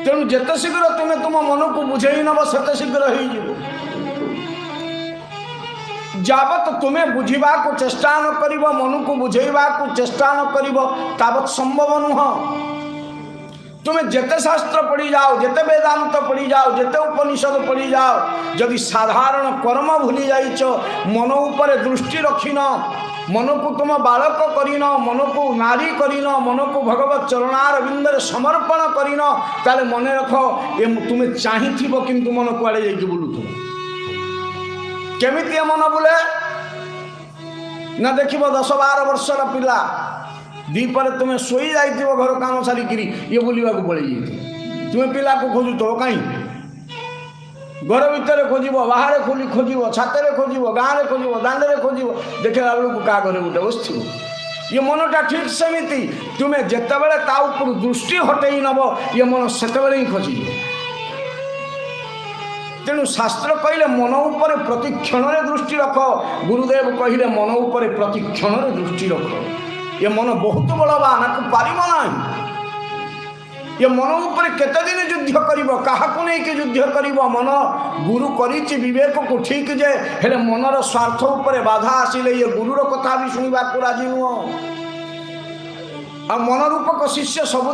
तेणु जिते शीघ्र तुम्हें तुम मन को बुझे नब से शीघ्र हो जावत तुम्हें बुझा को चेष्टा न कर मन को बुझेबा को चेष्टा न कर तावत संभव नुह। तुम्हें जिते शास्त्र पढ़ी जाओ जिते वेदांत पढ़ी जाओ जिते उपनिषद पढ़ी जाओ जदि साधारण कर्म भूली जाइच मन उपर दृष्टि रखिन मन को तुम बालक करिन मन को नारी करिन मन को भगवत चरणार बिंदर समर्पण करिन ताले मन रख ये तुम्हें चाहिए किंतु मन कुआड़े जाइए बुलुथ केमिति मन बुले ना देख 10-12 वर्षर पिला दीपर तुम्हें शोई जा घर काम सारिक ये बुलवा पड़े तुम्हें पिला को खोजुथ कहीं घर भितर खोज बाहर खोज छाते खोज गाँव खोज दांडे खोज देखला बेलू क्या घर गोटे बस ये मनटा ठीक सेमती तुम्हें जिते बड़े ता ऊपर दृष्टि हटई नब ये मन से ही खोज तेणु शास्त्र कहले मन उपर प्रति क्षण दृष्टि रख गुरुदेव कहले मन उपर प्रति क्षण दृष्टि रख ये मन बहुत बलवान आपको पार ना ये मन उपर केते दिन युद्ध कर क्या युद्ध कर मन गुरु करी विवेक को ठीक जे हेले मनर स्वार्थ उपर बाधा आसिले ये गुरुर कथा भी शुणा राजी नुह आ मन रूपक शिष्य सब